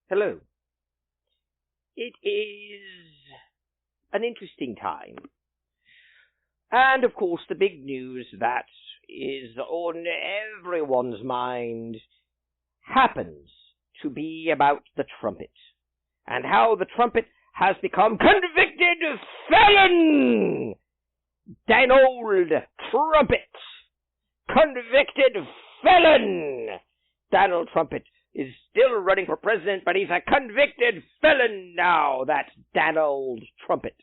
Hello. It is an interesting time. And, of course, the big news that is on everyone's mind happens to be about the Trumpet, and how the Trumpet has become convicted felon! Donald Trumpet! Convicted felon! Donald Trumpet is still running for president, but he's a convicted felon now. That's Donald Trumpet.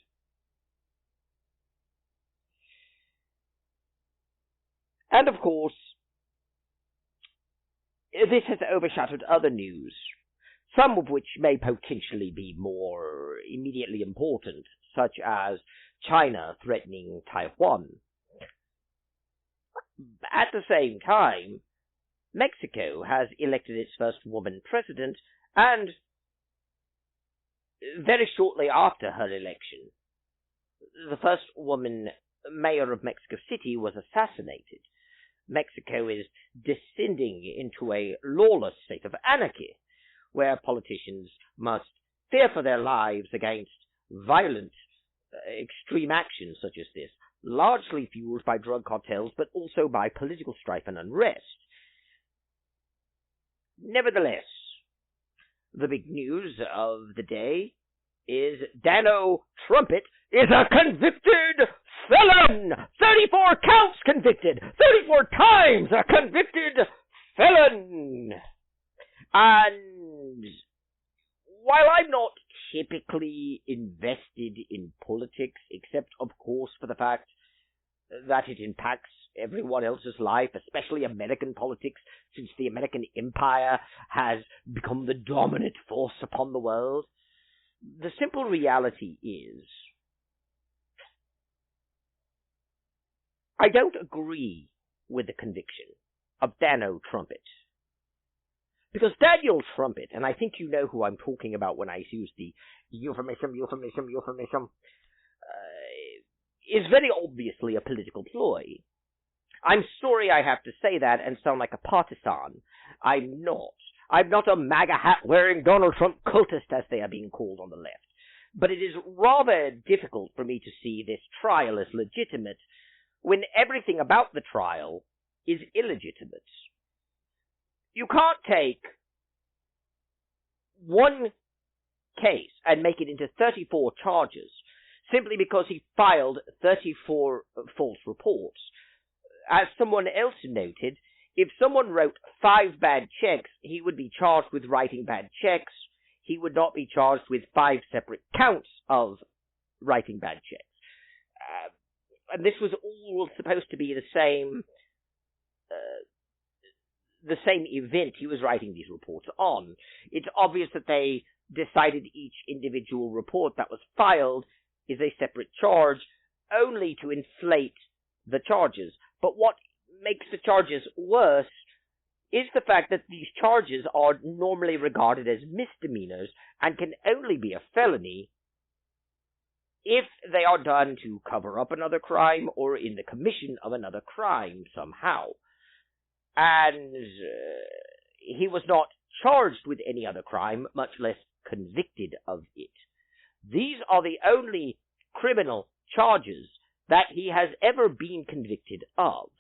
And, of course, this has overshadowed other news, some of which may potentially be more immediately important, such as China threatening Taiwan. At the same time, Mexico has elected its first woman president, and very shortly after her election, the first woman mayor of Mexico City was assassinated. Mexico is descending into a lawless state of anarchy, where politicians must fear for their lives against violent, extreme actions such as this, largely fueled by drug cartels, but also by political strife and unrest. Nevertheless, the big news of the day is Donald Trumpet is a convicted felon! 34 counts convicted! 34 times a convicted felon! And while I'm not typically invested in politics, except, of course, for the fact that it impacts everyone else's life, especially American politics, since the American empire has become the dominant force upon the world, the simple reality is, I don't agree with the conviction of Donald Trumpet. Because Daniel Trumpet, and I think you know who I'm talking about when I use the euphemism, is very obviously a political ploy. I'm sorry I have to say that and sound like a partisan. I'm not. I'm not a MAGA hat-wearing Donald Trump cultist, as they are being called on the left. But it is rather difficult for me to see this trial as legitimate when everything about the trial is illegitimate. You can't take one case and make it into 34 charges simply because he filed 34 false reports. As someone else noted, if someone wrote 5 bad checks, he would be charged with writing bad checks. He would not be charged with 5 separate counts of writing bad checks. And this was all supposed to be the same event he was writing these reports on. It's obvious that they decided each individual report that was filed is a separate charge, only to inflate the charges. But what makes the charges worse is the fact that these charges are normally regarded as misdemeanors and can only be a felony if they are done to cover up another crime or in the commission of another crime somehow. And he was not charged with any other crime, much less convicted of it. These are the only criminal charges that he has ever been convicted of.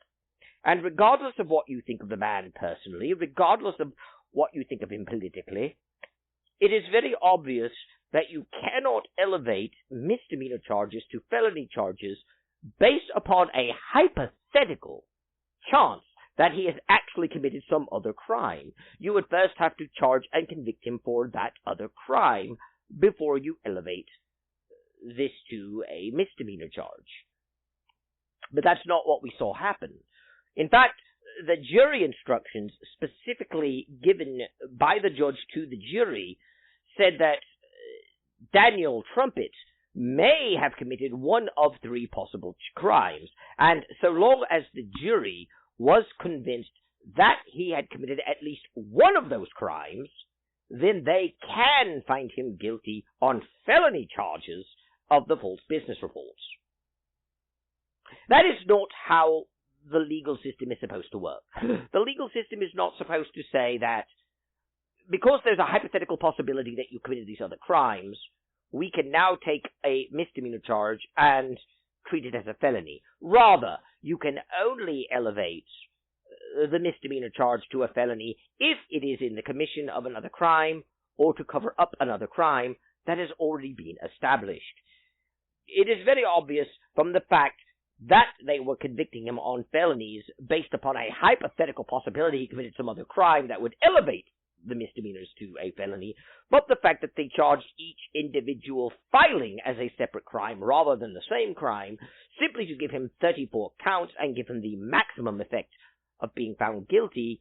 And regardless of what you think of the man personally, regardless of what you think of him politically, it is very obvious that you cannot elevate misdemeanor charges to felony charges based upon a hypothetical chance that he has actually committed some other crime. You would first have to charge and convict him for that other crime before you elevate this to a misdemeanor charge. But that's not what we saw happen. In fact, the jury instructions specifically given by the judge to the jury said that Daniel Trumpet may have committed one of 3 possible crimes, and so long as the jury was convinced that he had committed at least one of those crimes, then they can find him guilty on felony charges of the false business reports. That is not how the legal system is supposed to work. The legal system is not supposed to say that because there's a hypothetical possibility that you committed these other crimes, we can now take a misdemeanor charge and treat it as a felony. Rather, you can only elevate the misdemeanor charge to a felony if it is in the commission of another crime or to cover up another crime that has already been established. It is very obvious from the fact that they were convicting him on felonies based upon a hypothetical possibility he committed some other crime that would elevate the misdemeanors to a felony, but the fact that they charged each individual filing as a separate crime rather than the same crime, simply to give him 34 counts and give him the maximum effect of being found guilty,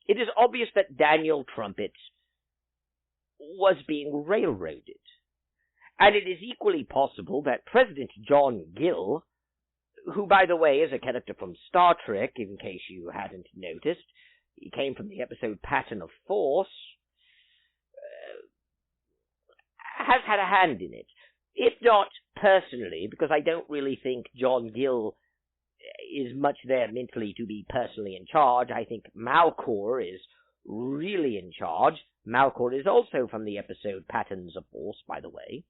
it is obvious that Daniel Trumpet was being railroaded. And it is equally possible that President John Gill, who, by the way, is a character from Star Trek, in case you hadn't noticed, he came from the episode Pattern of Force, has had a hand in it. If not personally, because I don't really think John Gill is much there mentally to be personally in charge. I think Malcor is really in charge. Malcor is also from the episode Patterns of Force, by the way.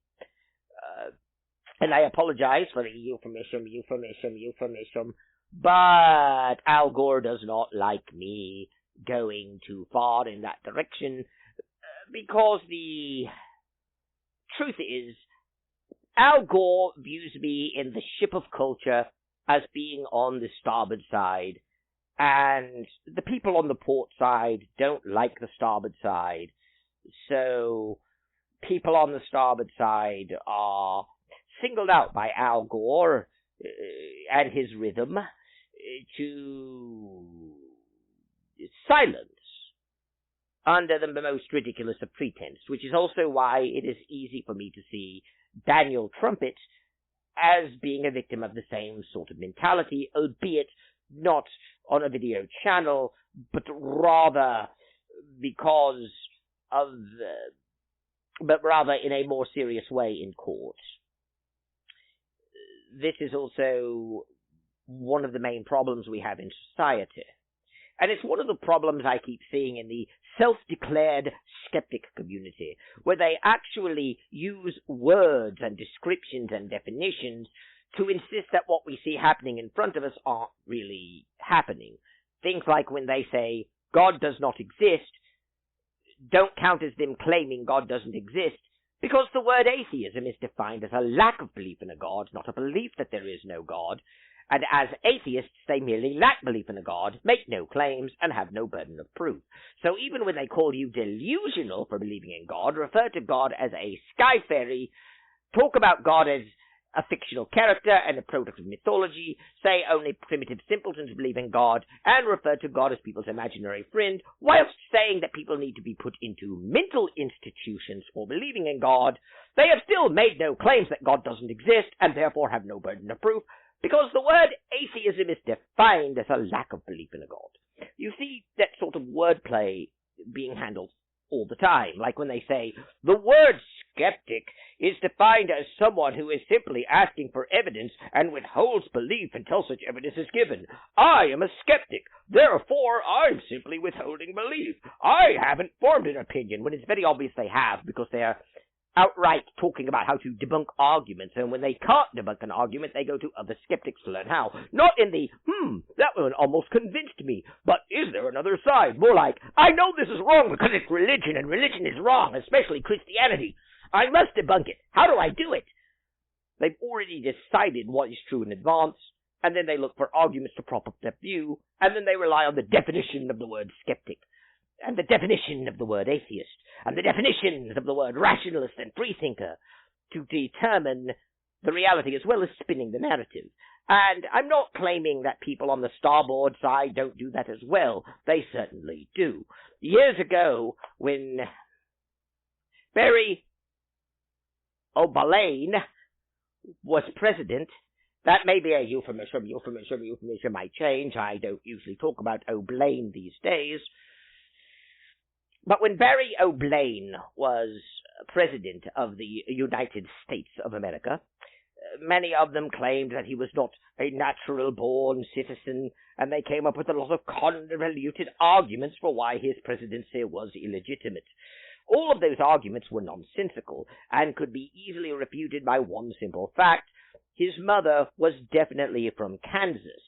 And I apologize for the euphemism, but Al Gore does not like me going too far in that direction, because the truth is, Al Gore views me in the ship of culture as being on the starboard side, and the people on the port side don't like the starboard side, so people on the starboard side are singled out by Al Gore and his Rhythme to silence under the most ridiculous of pretense, which is also why it is easy for me to see Daniel Trumpet as being a victim of the same sort of mentality, albeit not on a video channel, but rather because of but rather in a more serious way in court. This is also one of the main problems we have in society. And it's one of the problems I keep seeing in the self-declared skeptic community, where they actually use words and descriptions and definitions to insist that what we see happening in front of us aren't really happening. Things like when they say, God does not exist, don't count as them claiming God doesn't exist, because the word atheism is defined as a lack of belief in a God, not a belief that there is no God, and as atheists they merely lack belief in a God, make no claims, and have no burden of proof. So even when they call you delusional for believing in God, refer to God as a sky fairy, talk about God as a fictional character and a product of mythology, say only primitive simpletons believe in God, and refer to God as people's imaginary friend, whilst saying that people need to be put into mental institutions for believing in God, they have still made no claims that God doesn't exist, and therefore have no burden of proof, because the word atheism is defined as a lack of belief in a God. You see that sort of wordplay being handled all the time, like when they say, the word skeptic is defined as someone who is simply asking for evidence and withholds belief until such evidence is given. I am a skeptic, therefore I'm simply withholding belief. I haven't formed an opinion, when it's very obvious they have, because they're outright talking about how to debunk arguments, and when they can't debunk an argument, they go to other skeptics to learn how. Not in the, that one almost convinced me, but is there another side? More like, I know this is wrong because it's religion, and religion is wrong, especially Christianity. I must debunk it. How do I do it? They've already decided what is true in advance, and then they look for arguments to prop up their view, and then they rely on the definition of the word skeptic, and the definition of the word atheist, and the definitions of the word rationalist and freethinker to determine the reality as well as spinning the narrative. And I'm not claiming that people on the starboard side don't do that as well. They certainly do. Years ago, when Barry O'Balain was president, that may be a euphemism might change. I don't usually talk about O'Blain these days. But when Barry O'Blain was president of the United States of America, Many of them claimed that he was not a natural-born citizen, and they came up with a lot of convoluted arguments for why his presidency was illegitimate. All of those arguments were nonsensical, and could be easily refuted by one simple fact. His mother was definitely from Kansas.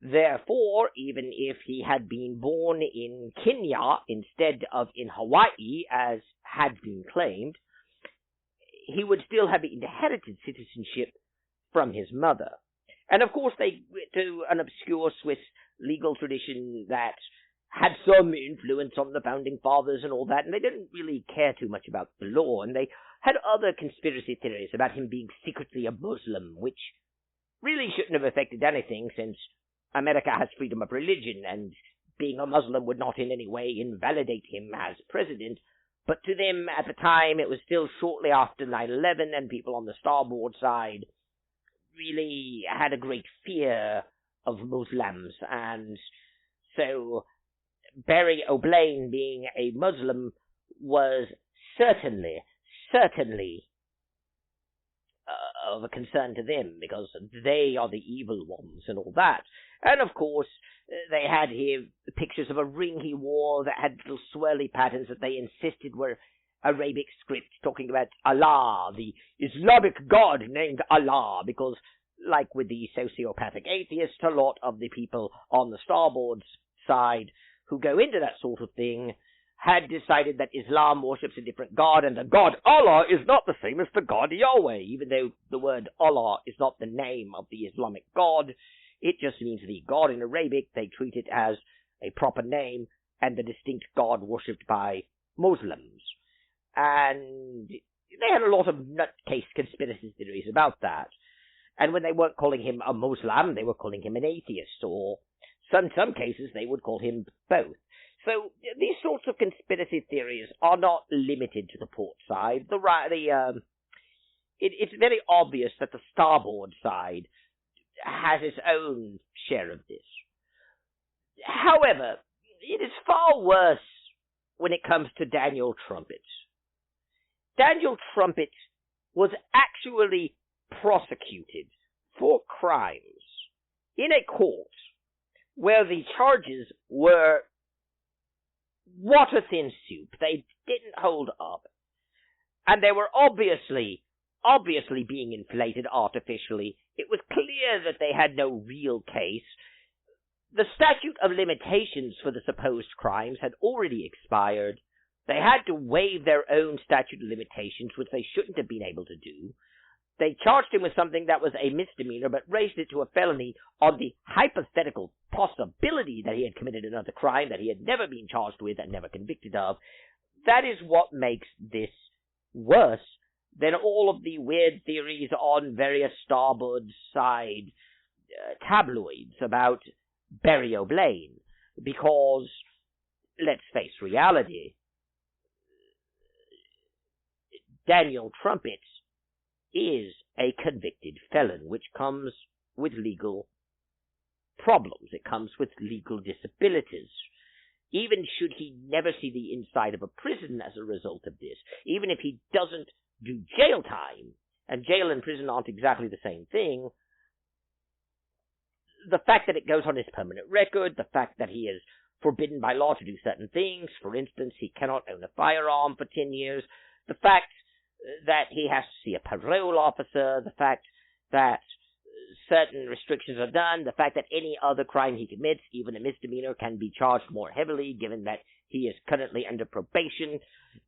Therefore, even if he had been born in Kenya instead of in Hawaii, as had been claimed, he would still have inherited citizenship from his mother. And of course they went to an obscure Swiss legal tradition that had some influence on the founding fathers and all that, and they didn't really care too much about the law, and they had other conspiracy theories about him being secretly a Muslim, which really shouldn't have affected anything, since America has freedom of religion, and being a Muslim would not in any way invalidate him as president. But to them, at the time, it was still shortly after 9/11, and people on the starboard side really had a great fear of Muslims, and so Barry O'Blaine being a Muslim was certainly of a concern to them, because they are the evil ones and all that. And of course, they had here pictures of a ring he wore that had little swirly patterns that they insisted were Arabic script, talking about Allah, the Islamic god named Allah, because, like with the sociopathic atheists, a lot of the people on the starboard side who go into that sort of thing had decided that Islam worships a different god, and the god Allah is not the same as the god Yahweh. Even though the word Allah is not the name of the Islamic god, it just means the god in Arabic. They treat it as a proper name and the distinct god worshipped by Muslims. And they had a lot of nutcase conspiracy theories about that. And when they weren't calling him a Muslim, they were calling him an atheist, or in some cases they would call him both. So these sorts of conspiracy theories are not limited to the port side. It's very obvious that the starboard side has its own share of this. However, it is far worse when it comes to Daniel Trumpet. Daniel Trumpet was actually prosecuted for crimes in a court where the charges were water-thin soup. They didn't hold up. And they were obviously being inflated artificially. It was clear that they had no real case. The statute of limitations for the supposed crimes had already expired. They had to waive their own statute of limitations, which they shouldn't have been able to do. They charged him with something that was a misdemeanor, but raised it to a felony on the hypothetical possibility that he had committed another crime that he had never been charged with and never convicted of. That is what makes this worse than all of the weird theories on various starboard side tabloids about Barry O'Blaine. Because, let's face reality, Daniel Trumpet is a convicted felon, which comes with legal problems. It comes with legal disabilities. Even should he never see the inside of a prison as a result of this, even if he doesn't do jail time, and jail and prison aren't exactly the same thing, the fact that it goes on his permanent record, the fact that he is forbidden by law to do certain things, for instance, he cannot own a firearm for 10 years, the fact that he has to see a parole officer, the fact that certain restrictions are done, the fact that any other crime he commits, even a misdemeanor, can be charged more heavily, given that he is currently under probation.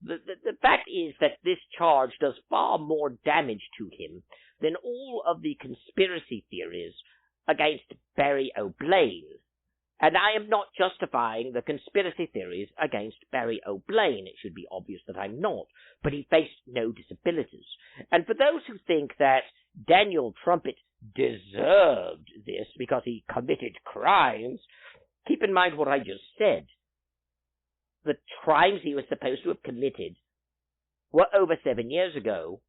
The fact is that this charge does far more damage to him than all of the conspiracy theories against Barry O'Blaine. And I am not justifying the conspiracy theories against Barry O'Blaine. It should be obvious that I'm not. But he faced no disabilities. And for those who think that Daniel Trumpet deserved this because he committed crimes, keep in mind what I just said. The crimes he was supposed to have committed were over 7 years ago,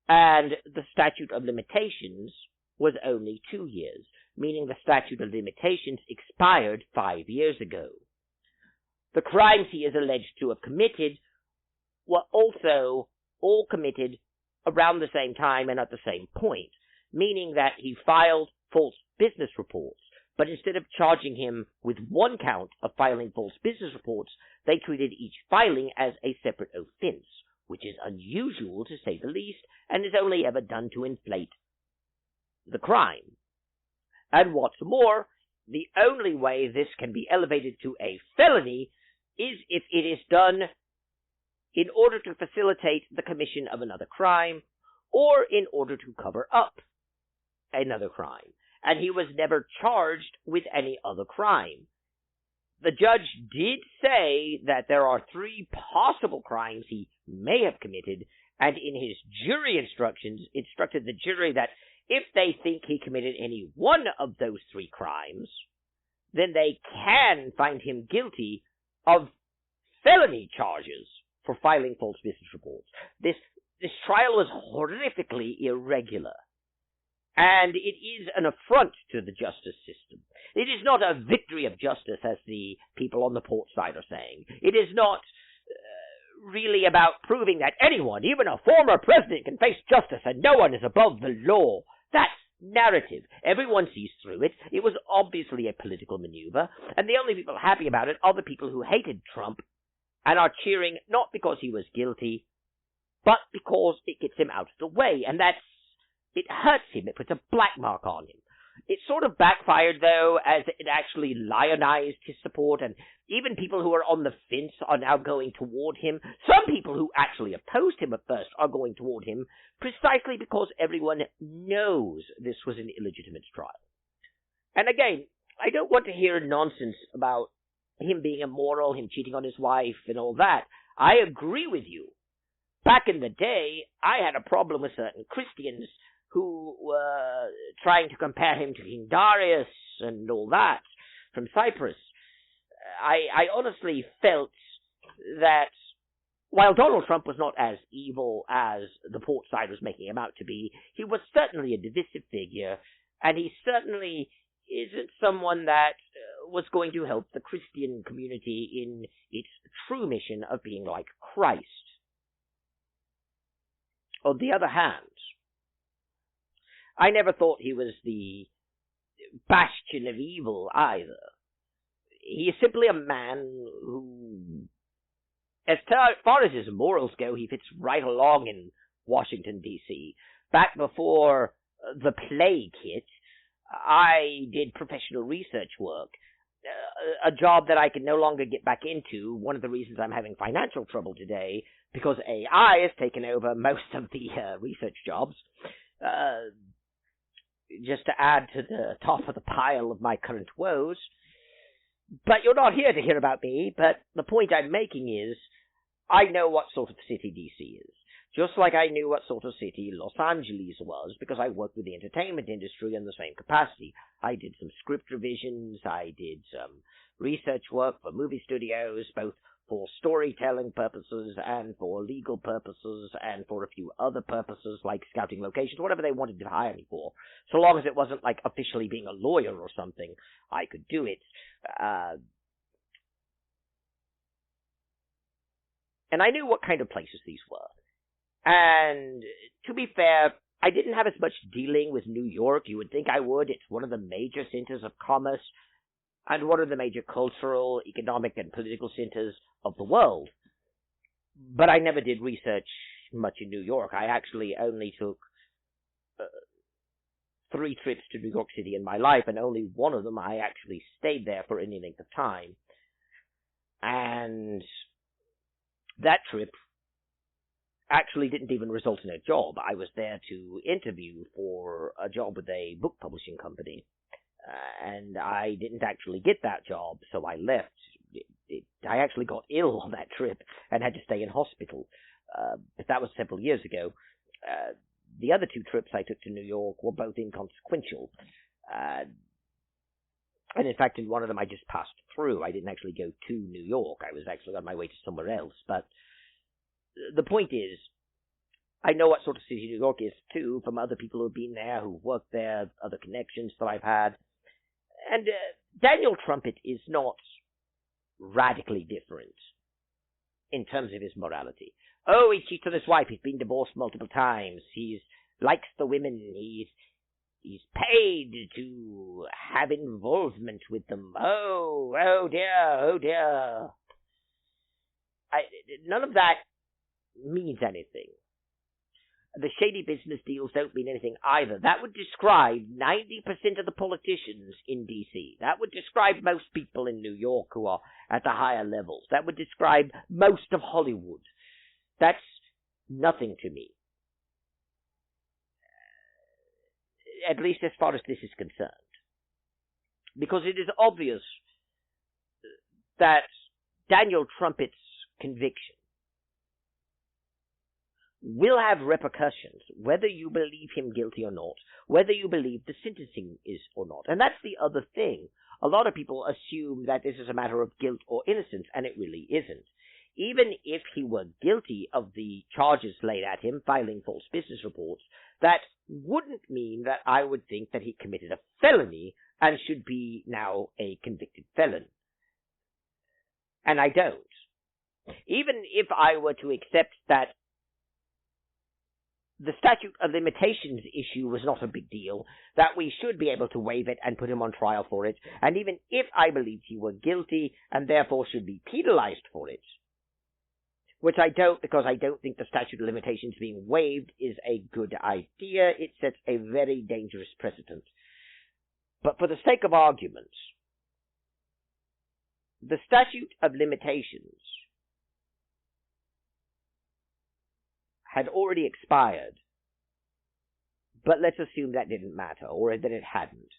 and the statute of limitations was only 2 years, meaning the statute of limitations expired 5 years ago. The crimes he is alleged to have committed were also all committed around the same time and at the same point, meaning that he filed false business reports. But instead of charging him with one count of filing false business reports, they treated each filing as a separate offense, which is unusual to say the least, and is only ever done to inflate the crime. And what's more, the only way this can be elevated to a felony is if it is done in order to facilitate the commission of another crime, or in order to cover up another crime. And he was never charged with any other crime. The judge did say that there are 3 possible crimes he may have committed, and in his jury instructions instructed the jury that if they think he committed any one of those 3 crimes, then they can find him guilty of felony charges for filing false business reports. This trial was horrifically irregular. And it is an affront to the justice system. It is not a victory of justice, as the people on the port side are saying. It is not really about proving that anyone, even a former president, can face justice and no one is above the law. That's narrative. Everyone sees through it. It was obviously a political maneuver, and the only people happy about it are the people who hated Trump and are cheering not because he was guilty, but because it gets him out of the way, and it hurts him. It puts a black mark on him. It sort of backfired, though, as it actually lionized his support, and even people who are on the fence are now going toward him. Some people who actually opposed him at first are going toward him precisely because everyone knows this was an illegitimate trial. And again, I don't want to hear nonsense about him being immoral, him cheating on his wife, and all that. I agree with you. Back in the day, I had a problem with certain Christians who were trying to compare him to King Darius and all that from Cyprus. I honestly felt that while Donald Trump was not as evil as the port side was making him out to be, he was certainly a divisive figure, and he certainly isn't someone that was going to help the Christian community in its true mission of being like Christ. On the other hand, I never thought he was the bastion of evil either. He is simply a man who, as far as his morals go, he fits right along in Washington, D.C. Back before the plague hit, I did professional research work, a job that I can no longer get back into. One of the reasons I'm having financial trouble today, because AI has taken over most of the research jobs. Just to add to the top of the pile of my current woes. But you're not here to hear about me, but the point I'm making is, I know what sort of city DC is. Just like I knew what sort of city Los Angeles was, because I worked with the entertainment industry in the same capacity. I did some script revisions, I did some research work for movie studios, both for storytelling purposes and for legal purposes and for a few other purposes like scouting locations, whatever they wanted to hire me for. So long as it wasn't like officially being a lawyer or something, I could do it. And I knew what kind of places these were. And to be fair, I didn't have as much dealing with New York. You would think I would. It's one of the major centers of commerce and one of the major cultural, economic, and political centers of the world. But I never did research much in New York. I actually only took 3 trips to New York City in my life, and only one of them I actually stayed there for any length of time. And that trip actually didn't even result in a job. I was there to interview for a job with a book publishing company. And I didn't actually get that job, so I left. I actually got ill on that trip and had to stay in hospital. But that was several years ago. The other 2 trips I took to New York were both inconsequential. And in fact, in one of them I just passed through. I didn't actually go to New York. I was actually on my way to somewhere else. But the point is, I know what sort of city New York is, too, from other people who have been there, who've worked there, other connections that I've had. And Daniel Trumpet is not radically different in terms of his morality. Oh, he cheats on his wife. He's been divorced multiple times. He likes the women. He's paid to have involvement with them. Oh dear. None of that means anything. The shady business deals don't mean anything either. That would describe 90% of the politicians in D.C. That would describe most people in New York who are at the higher levels. That would describe most of Hollywood. That's nothing to me. At least as far as this is concerned. Because it is obvious that Daniel Trumpet's conviction will have repercussions, whether you believe him guilty or not, whether you believe the sentencing is or not. And that's the other thing. A lot of people assume that this is a matter of guilt or innocence, and it really isn't. Even if he were guilty of the charges laid at him, filing false business reports, that wouldn't mean that I would think that he committed a felony and should be now a convicted felon. And I don't. Even if I were to accept that the statute of limitations issue was not a big deal, that we should be able to waive it and put him on trial for it, and even if I believed he were guilty and therefore should be penalized for it, which I don't, because I don't think the statute of limitations being waived is a good idea. It sets a very dangerous precedent. But for the sake of argument, the statute of limitations had already expired, but let's assume that didn't matter, or that it hadn't.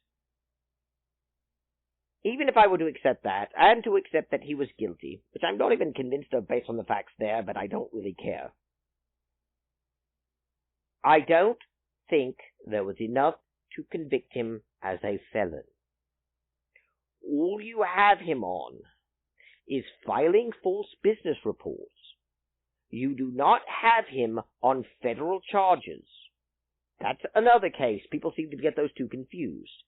Even if I were to accept that, and to accept that he was guilty, which I'm not even convinced of based on the facts there, but I don't really care, I don't think there was enough to convict him as a felon. All you have him on is filing false business reports. You do not have him on federal charges. That's another case. People seem to get those two confused,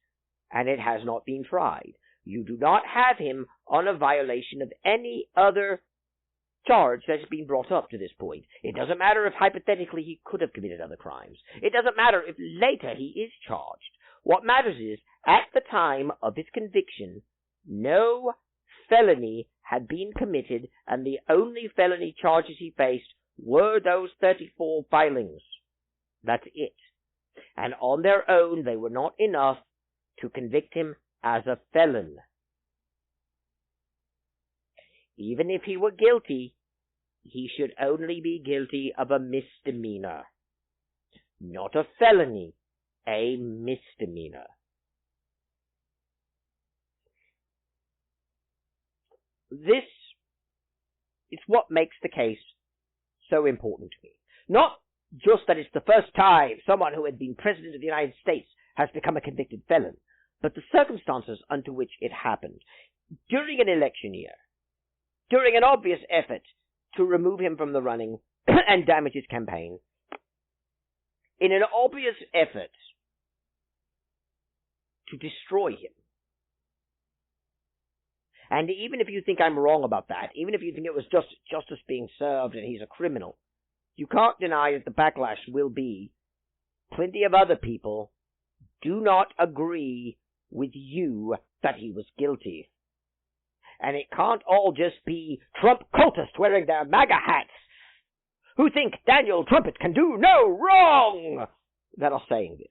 and it has not been tried. You do not have him on a violation of any other charge that has been brought up to this point. It doesn't matter if hypothetically he could have committed other crimes. It doesn't matter if later he is charged. What matters is, at the time of his conviction, no felony had been committed, and the only felony charges he faced were those 34 filings. That's it. And on their own, they were not enough to convict him as a felon. Even if he were guilty, he should only be guilty of a misdemeanor. Not a felony, a misdemeanor. This is what makes the case so important to me. Not just that it's the first time someone who had been President of the United States has become a convicted felon, but the circumstances under which it happened. During an election year, during an obvious effort to remove him from the running and damage his campaign, in an obvious effort to destroy him. And even if you think I'm wrong about that, even if you think it was just justice being served and he's a criminal, you can't deny that the backlash will be plenty of other people do not agree with you that he was guilty. And it can't all just be Trump cultists wearing their MAGA hats who think Daniel Trumpet can do no wrong that are saying this.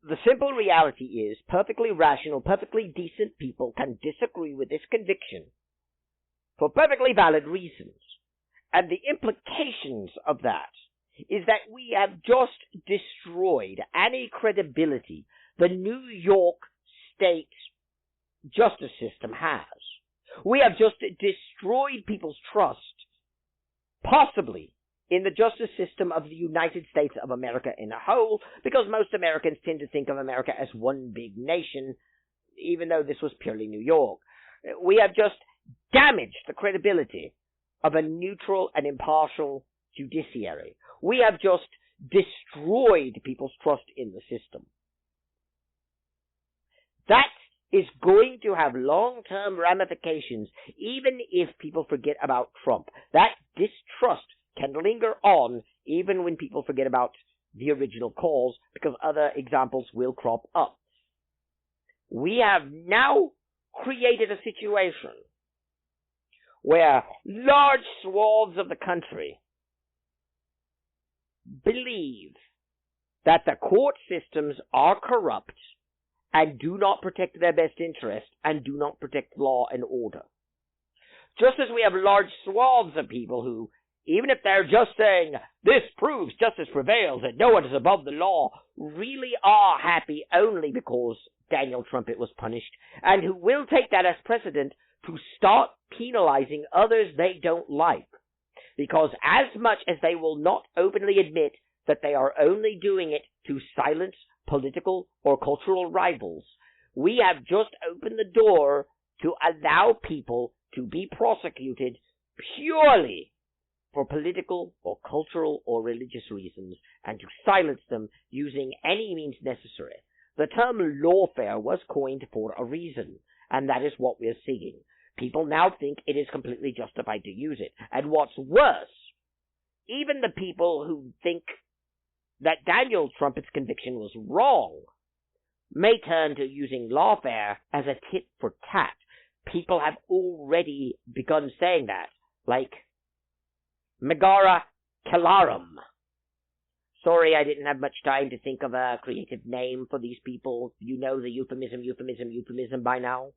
The simple reality is perfectly rational, perfectly decent people can disagree with this conviction for perfectly valid reasons. And the implications of that is that we have just destroyed any credibility the New York State justice system has. We have just destroyed people's trust, possibly, in the justice system of the United States of America in a whole, because most Americans tend to think of America as one big nation, even though this was purely New York. We have just damaged the credibility of a neutral and impartial judiciary. We have just destroyed people's trust in the system. That is going to have long-term ramifications, even if people forget about Trump. That distrust can linger on even when people forget about the original cause, because other examples will crop up. We have now created a situation where large swaths of the country believe that the court systems are corrupt and do not protect their best interest and do not protect law and order. Just as we have large swaths of people who, even if they're just saying, this proves justice prevails and no one is above the law, really are happy only because Daniel Trumpet was punished, and who will take that as precedent to start penalizing others they don't like. Because as much as they will not openly admit that they are only doing it to silence political or cultural rivals, we have just opened the door to allow people to be prosecuted purely for political or cultural or religious reasons, and to silence them using any means necessary. The term lawfare was coined for a reason, and that is what we're seeing. People now think it is completely justified to use it. And what's worse, even the people who think that Daniel Trumpet's conviction was wrong may turn to using lawfare as a tit for tat. People have already begun saying that, like Megara Calarum. Sorry, I didn't have much time to think of a creative name for these people. You know the euphemism by now.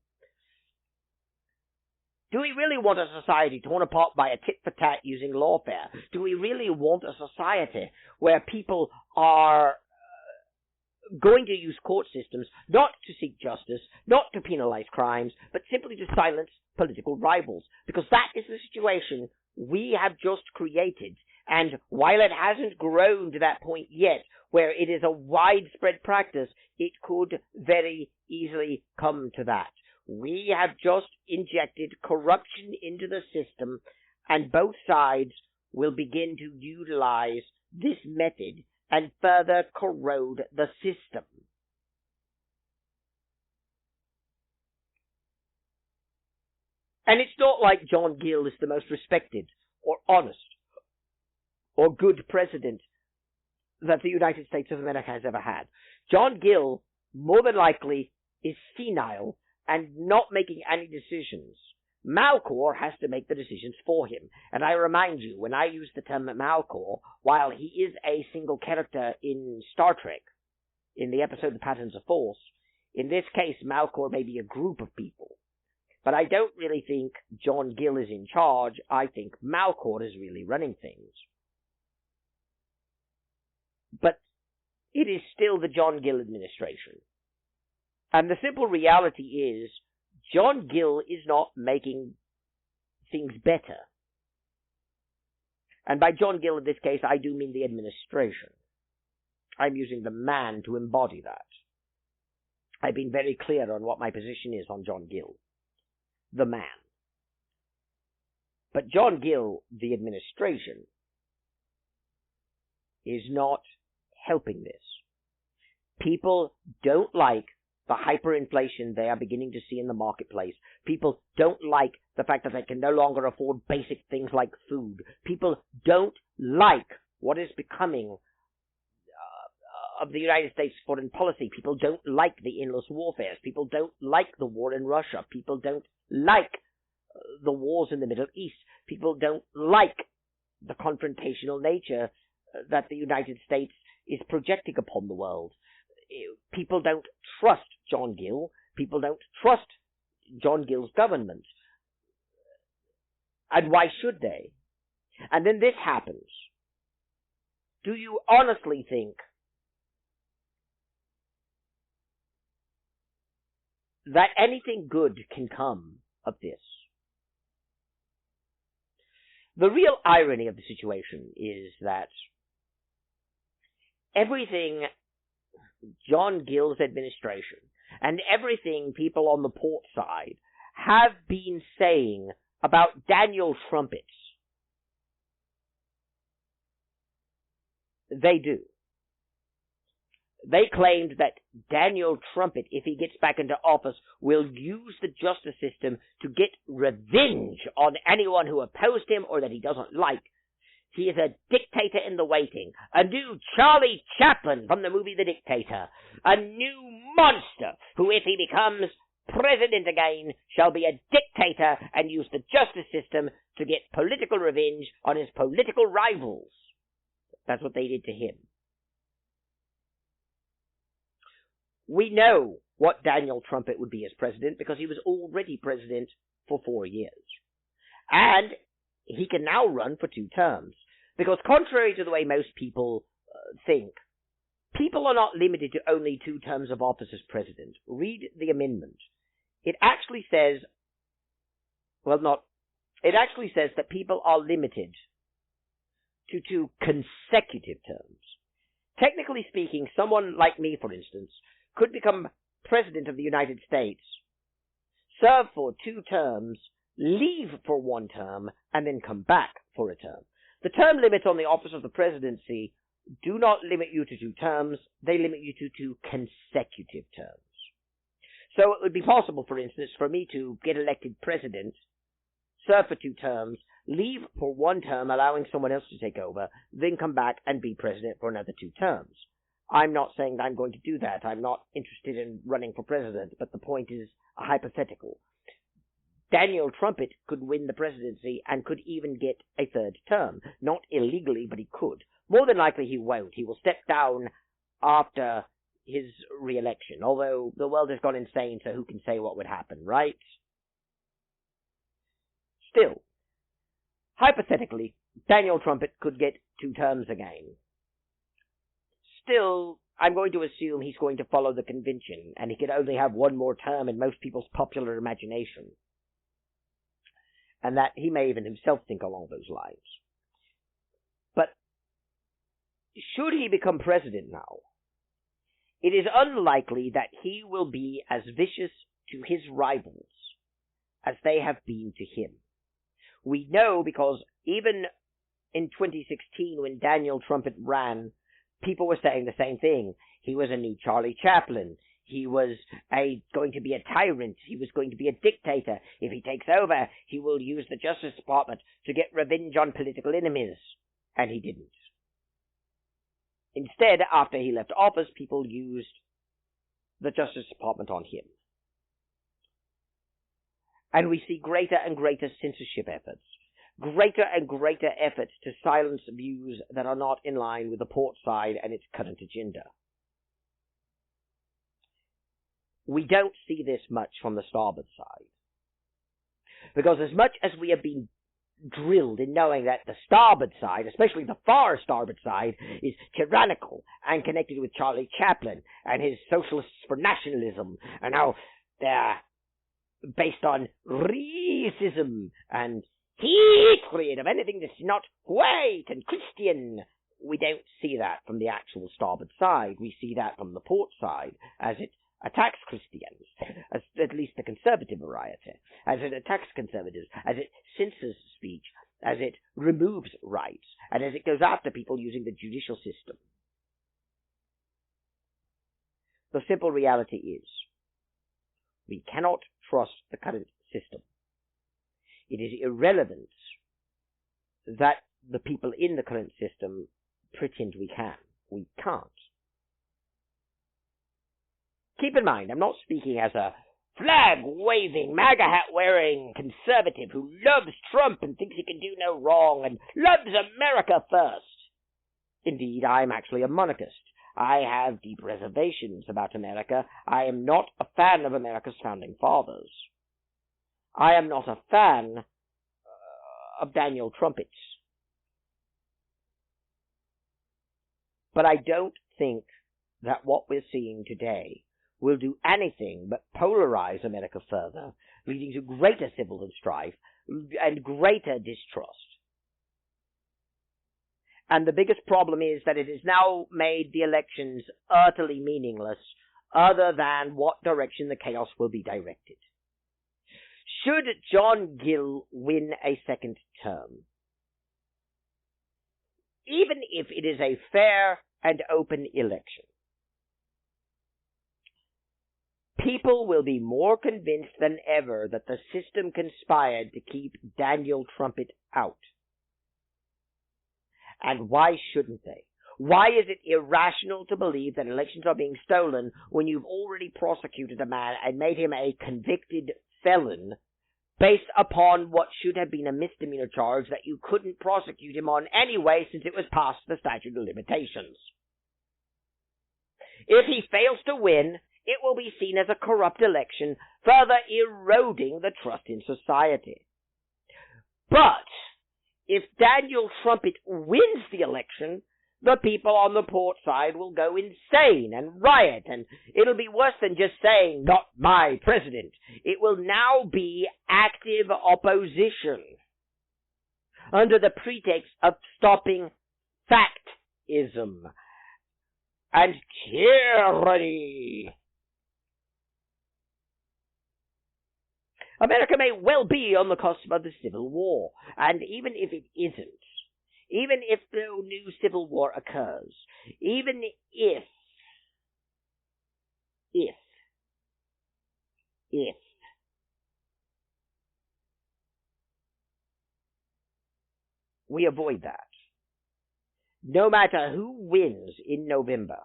Do we really want a society torn apart by a tit-for-tat using lawfare? Do we really want a society where people are going to use court systems not to seek justice, not to penalize crimes, but simply to silence political rivals? Because that is the situation we have just created. And while it hasn't grown to that point yet, where it is a widespread practice, it could very easily come to that. We have just injected corruption into the system, and both sides will begin to utilize this method and further corrode the system. And it's not like John Gill is the most respected or honest or good president that the United States of America has ever had. John Gill, more than likely, is senile and not making any decisions. Malcor has to make the decisions for him. And I remind you, when I use the term Malcor, while he is a single character in Star Trek, in the episode The Patterns of Force, in this case, Malcor may be a group of people. But I don't really think John Gill is in charge. I think Malcor is really running things. But it is still the John Gill administration. And the simple reality is, John Gill is not making things better. And by John Gill in this case, I do mean the administration. I'm using the man to embody that. I've been very clear on what my position is on John Gill. The man. But John Gill, the administration, is not helping this. People don't like the hyperinflation they are beginning to see in the marketplace. People don't like the fact that they can no longer afford basic things like food. People don't like what is becoming of the United States foreign policy. People don't like the endless warfare. People don't like the war in Russia. People don't like the wars in the Middle East. People don't like the confrontational nature that the United States is projecting upon the world. People don't trust John Gill. People don't trust John Gill's government. And why should they? And then this happens. Do you honestly think that anything good can come of this? The real irony of the situation is that everything John Gill's administration and everything people on the port side have been saying about Daniel Trumpet, they do. They claimed that Daniel Trumpet, if he gets back into office, will use the justice system to get revenge on anyone who opposed him or that he doesn't like. He is a dictator in the waiting, a new Charlie Chaplin from the movie The Dictator, a new monster who, if he becomes president again, shall be a dictator and use the justice system to get political revenge on his political rivals. That's what they did to him. We know what Daniel Trumpet would be as president because he was already president for 4 years. And he can now run for 2 terms. Because contrary to the way most people think, people are not limited to only 2 terms of office as president. Read the amendment. It actually says, it actually says that people are limited to 2 consecutive terms. Technically speaking, someone like me, for instance, could become president of the United States, serve for 2 terms, leave for 1 term, and then come back for a term. The term limits on the office of the presidency do not limit you to 2 terms, they limit you to 2 consecutive terms. So it would be possible, for instance, for me to get elected president, serve for 2 terms, leave for 1 term, allowing someone else to take over, then come back and be president for another 2 terms. I'm not saying that I'm going to do that. I'm not interested in running for president, but the point is a hypothetical. Daniel Trumpet could win the presidency and could even get a 3rd term. Not illegally, but he could. More than likely he won't. He will step down after his re-election, although the world has gone insane, so who can say what would happen, right? Still, hypothetically, Daniel Trumpet could get 2 terms again. Still, I'm going to assume he's going to follow the convention, and he could only have 1 more term in most people's popular imagination. And that he may even himself think along those lines. But should he become president now, it is unlikely that he will be as vicious to his rivals as they have been to him. We know because even in 2016 when Daniel Trumpet ran, people were saying the same thing. He was a new Charlie Chaplin. He was going to be a tyrant. He was going to be a dictator. If he takes over, he will use the Justice Department to get revenge on political enemies. And he didn't. Instead, after he left office, people used the Justice Department on him. And we see greater and greater censorship efforts. Greater and greater efforts to silence views that are not in line with the port side and its current agenda. We don't see this much from the starboard side. Because as much as we have been drilled in knowing that the starboard side, especially the far starboard side, is tyrannical and connected with Charlie Chaplin and his Socialists for Nationalism, and how they're based on racism and hatred of anything that's not white and Christian. We don't see that from the actual starboard side. We see that from the port side, as it attacks Christians, as at least the conservative variety, as it attacks conservatives, as it censors speech, as it removes rights, and as it goes after people using the judicial system. The simple reality is, we cannot trust the current system. It is irrelevant that the people in the current system pretend we can. We can't. Keep in mind, I'm not speaking as a flag-waving, MAGA hat-wearing conservative who loves Trump and thinks he can do no wrong and loves America first. Indeed, I'm actually a monarchist. I have deep reservations about America. I am not a fan of America's founding fathers. I am not a fan of Daniel Trumpet. But I don't think that what we're seeing today will do anything but polarize America further, leading to greater civil strife and greater distrust. And the biggest problem is that it has now made the elections utterly meaningless, other than what direction the chaos will be directed. Should John Gill win a 2nd term, even if it is a fair and open election, people will be more convinced than ever that the system conspired to keep Daniel Trumpet out. And why shouldn't they? Why is it irrational to believe that elections are being stolen when you've already prosecuted a man and made him a convicted felon based upon what should have been a misdemeanor charge that you couldn't prosecute him on anyway since it was past the statute of limitations? If he fails to win, it will be seen as a corrupt election, further eroding the trust in society. But if Daniel Trumpet wins the election, the people on the port side will go insane and riot, and it'll be worse than just saying, "Not my president." It will now be active opposition under the pretext of stopping factism and tyranny. America may well be on the cusp of the Civil War, and even if it isn't, even if no new civil war occurs, even if we avoid that, no matter who wins in November,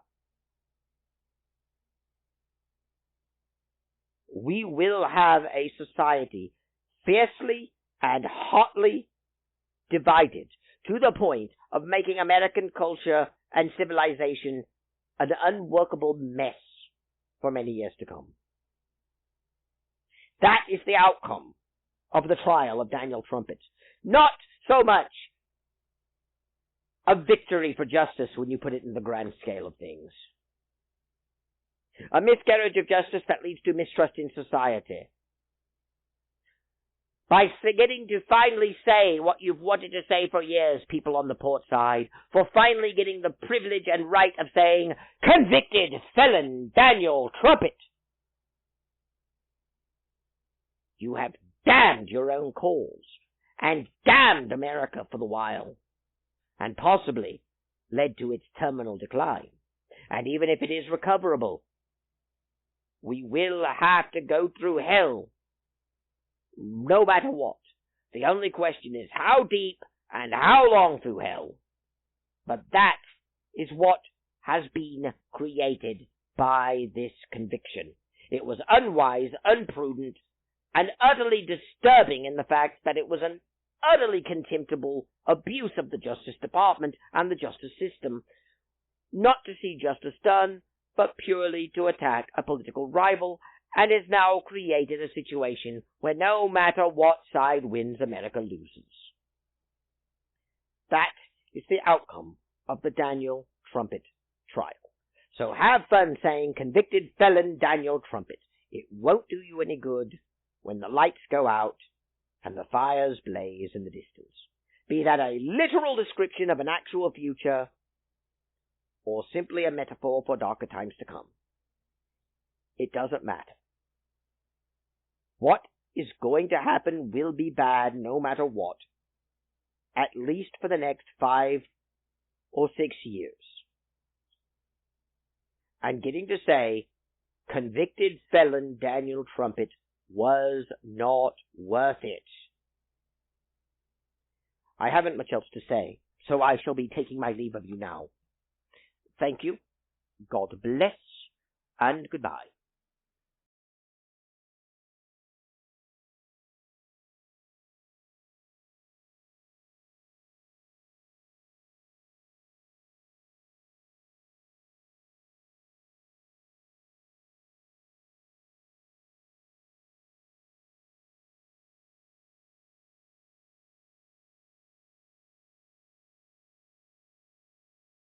we will have a society fiercely and hotly divided to the point of making American culture and civilization an unworkable mess for many years to come. That is the outcome of the trial of Daniel Trumpet. Not so much a victory for justice when you put it in the grand scale of things. A miscarriage of justice that leads to mistrust in society. By getting to finally say what you've wanted to say for years, people on the port side, for finally getting the privilege and right of saying, "Convicted felon Daniel Trumpet." You have damned your own cause, and damned America for the while, and possibly led to its terminal decline. And even if it is recoverable, we will have to go through hell, no matter what. The only question is how deep and how long through hell. But that is what has been created by this conviction. It was unwise, unprudent, and utterly disturbing in the fact that it was an utterly contemptible abuse of the Justice Department and the justice system, not to see justice done, but purely to attack a political rival, and has now created a situation where no matter what side wins, America loses. That is the outcome of the Daniel Trumpet trial. So have fun saying convicted felon Daniel Trumpet. It won't do you any good when the lights go out and the fires blaze in the distance. Be that a literal description of an actual future, or simply a metaphor for darker times to come. It doesn't matter. What is going to happen will be bad no matter what, at least for the next 5 or 6 years. And getting to say, convicted felon Daniel Trumpet was not worth it. I haven't much else to say, so I shall be taking my leave of you now. Thank you, God bless, and goodbye.